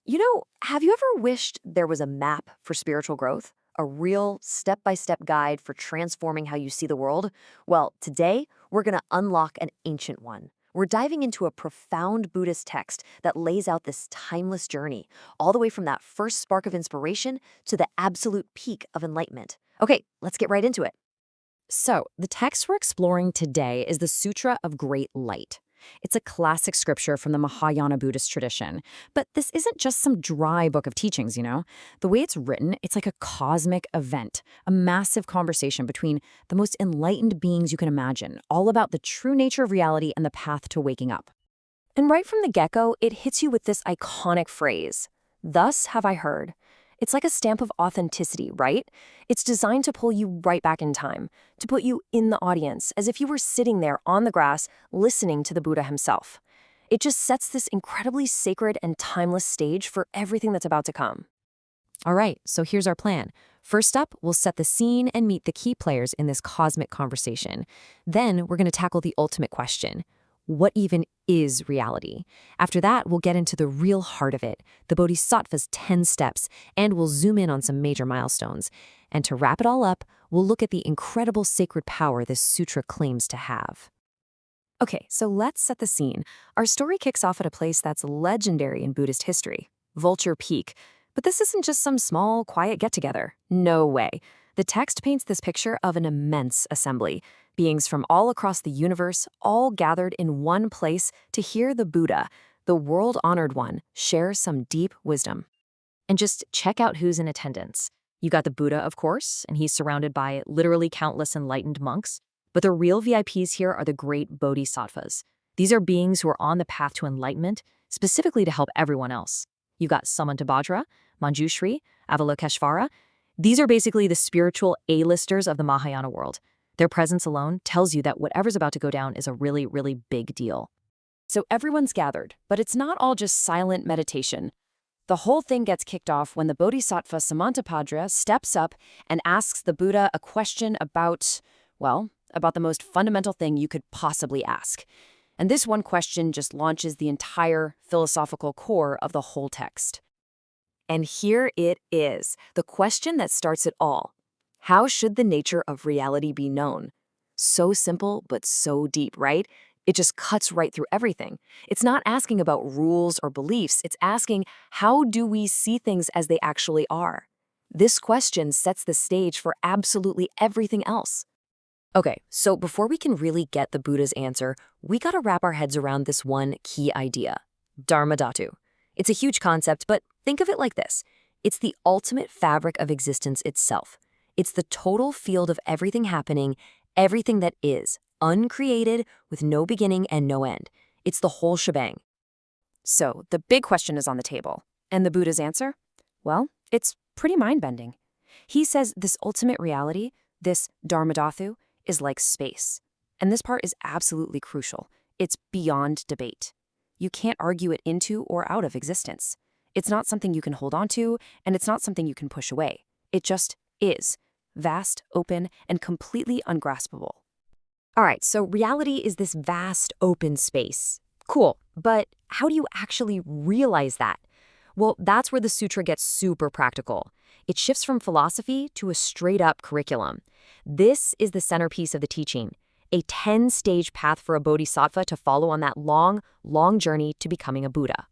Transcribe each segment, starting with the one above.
Have you ever wished there was a map for spiritual growth? A real step-by-step guide for transforming how you see the world? Well, today, we're going to unlock an ancient one. We're diving into a profound Buddhist text that lays out this timeless journey, all the way from that first spark of inspiration to the absolute peak of enlightenment. Okay, let's get right into it. So, the text we're exploring today is the Sutra of Great Light. It's a classic scripture from the Mahayana Buddhist tradition. But this isn't just some dry book of teachings. The way it's written, it's like a cosmic event, a massive conversation between the most enlightened beings you can imagine, all about the true nature of reality and the path to waking up. And right from the get-go, it hits you with this iconic phrase, "Thus have I heard." It's like a stamp of authenticity, right? It's designed to pull you right back in time, to put you in the audience, as if you were sitting there on the grass listening to the Buddha himself. It just sets this incredibly sacred and timeless stage for everything that's about to come. All right, so here's our plan. First up, we'll set the scene and meet the key players in this cosmic conversation. Then we're going to tackle the ultimate question. What even is reality? After that, we'll get into the real heart of it, the Bodhisattva's 10 steps, and we'll zoom in on some major milestones. And to wrap it all up, we'll look at the incredible sacred power this sutra claims to have. Okay, so let's set the scene. Our story kicks off at a place that's legendary in Buddhist history, Vulture Peak. But this isn't just some small, quiet get-together. No way. The text paints this picture of an immense assembly, beings from all across the universe, all gathered in one place to hear the Buddha, the world-honored one, share some deep wisdom. And just check out who's in attendance. You got the Buddha, of course, and he's surrounded by literally countless enlightened monks. But the real VIPs here are the great bodhisattvas. These are beings who are on the path to enlightenment, specifically to help everyone else. You got Samantabhadra, Manjushri, Avalokiteshvara. These are basically the spiritual A-listers of the Mahayana world. Their presence alone tells you that whatever's about to go down is a really, really big deal. So everyone's gathered, but it's not all just silent meditation. The whole thing gets kicked off when the Bodhisattva Samantabhadra steps up and asks the Buddha a question about the most fundamental thing you could possibly ask. And this one question just launches the entire philosophical core of the whole text. And here it is, the question that starts it all. How should the nature of reality be known? So simple, but so deep, right? It just cuts right through everything. It's not asking about rules or beliefs. It's asking, how do we see things as they actually are? This question sets the stage for absolutely everything else. Okay, so before we can really get the Buddha's answer, we gotta wrap our heads around this one key idea, Dharma Dhatu. It's a huge concept, but think of it like this. It's the ultimate fabric of existence itself. It's the total field of everything happening, everything that is, uncreated, with no beginning and no end. It's the whole shebang. So the big question is on the table. And the Buddha's answer? Well, it's pretty mind-bending. He says this ultimate reality, this Dharmadhatu, is like space. And this part is absolutely crucial. It's beyond debate. You can't argue it into or out of existence. It's not something you can hold on to, and it's not something you can push away. It just is. Vast, open, and completely ungraspable. All right, so reality is this vast, open space. Cool, but how do you actually realize that? Well, that's where the sutra gets super practical. It shifts from philosophy to a straight-up curriculum. This is the centerpiece of the teaching, a 10-stage path for a bodhisattva to follow on that long, long journey to becoming a Buddha.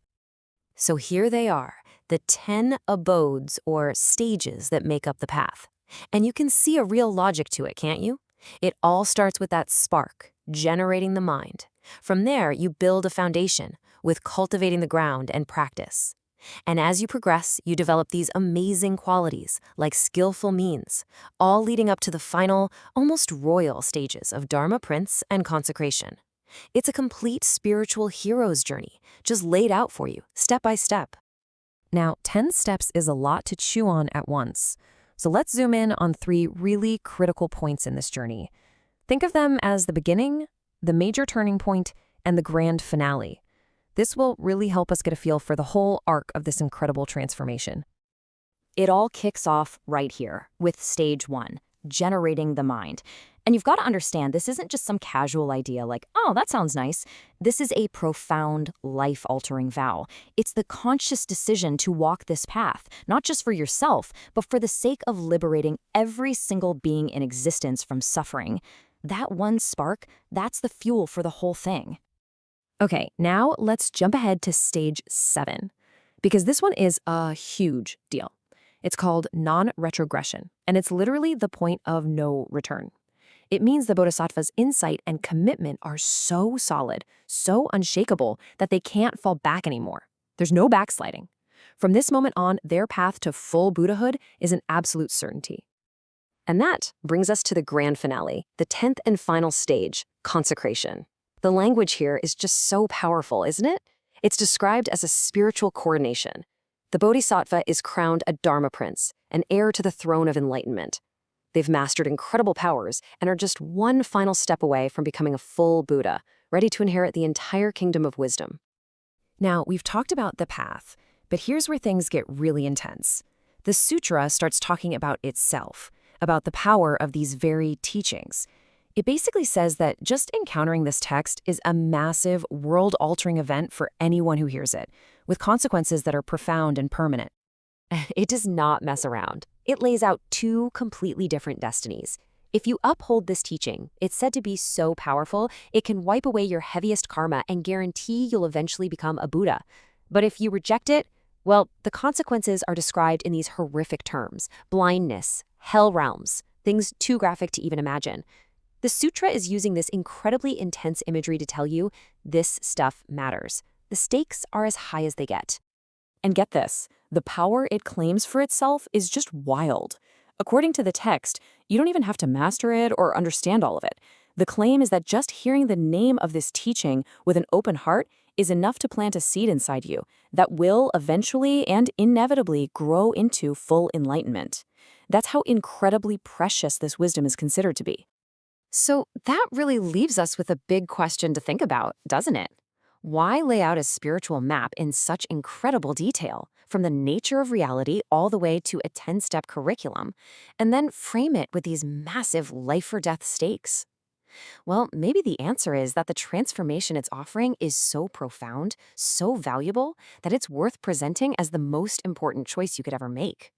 So here they are, the 10 abodes or stages that make up the path. And you can see a real logic to it, can't you? It all starts with that spark, generating the mind. From there, you build a foundation with cultivating the ground and practice. And as you progress, you develop these amazing qualities, like skillful means, all leading up to the final, almost royal stages of Dharma Prince and consecration. It's a complete spiritual hero's journey, just laid out for you, step by step. Now, 10 steps is a lot to chew on at once. So let's zoom in on 3 really critical points in this journey. Think of them as the beginning, the major turning point, and the grand finale. This will really help us get a feel for the whole arc of this incredible transformation. It all kicks off right here with stage 1, generating the mind. And you've got to understand, this isn't just some casual idea like, oh, that sounds nice. This is a profound, life-altering vow. It's the conscious decision to walk this path, not just for yourself, but for the sake of liberating every single being in existence from suffering. That one spark, that's the fuel for the whole thing. Okay, now let's jump ahead to stage 7, because this one is a huge deal. It's called non-retrogression, and it's literally the point of no return. It means the bodhisattva's insight and commitment are so solid, so unshakable, that they can't fall back anymore. There's no backsliding. From this moment on, their path to full Buddhahood is an absolute certainty. And that brings us to the grand finale, the 10th and final stage, consecration. The language here is just so powerful, isn't it? It's described as a spiritual coronation. The bodhisattva is crowned a Dharma prince, an heir to the throne of enlightenment. They've mastered incredible powers and are just one final step away from becoming a full Buddha, ready to inherit the entire kingdom of wisdom. Now, we've talked about the path, but here's where things get really intense. The sutra starts talking about itself, about the power of these very teachings. It basically says that just encountering this text is a massive, world-altering event for anyone who hears it, with consequences that are profound and permanent. It does not mess around. It lays out two completely different destinies. If you uphold this teaching, it's said to be so powerful, it can wipe away your heaviest karma and guarantee you'll eventually become a Buddha. But if you reject it, well, the consequences are described in these horrific terms: blindness, hell realms, things too graphic to even imagine. The sutra is using this incredibly intense imagery to tell you this stuff matters. The stakes are as high as they get. And get this, the power it claims for itself is just wild. According to the text, you don't even have to master it or understand all of it. The claim is that just hearing the name of this teaching with an open heart is enough to plant a seed inside you that will eventually and inevitably grow into full enlightenment. That's how incredibly precious this wisdom is considered to be. So that really leaves us with a big question to think about, doesn't it? Why lay out a spiritual map in such incredible detail, from the nature of reality all the way to a 10-step curriculum, and then frame it with these massive life-or-death stakes? Well, maybe the answer is that the transformation it's offering is so profound, so valuable, that it's worth presenting as the most important choice you could ever make.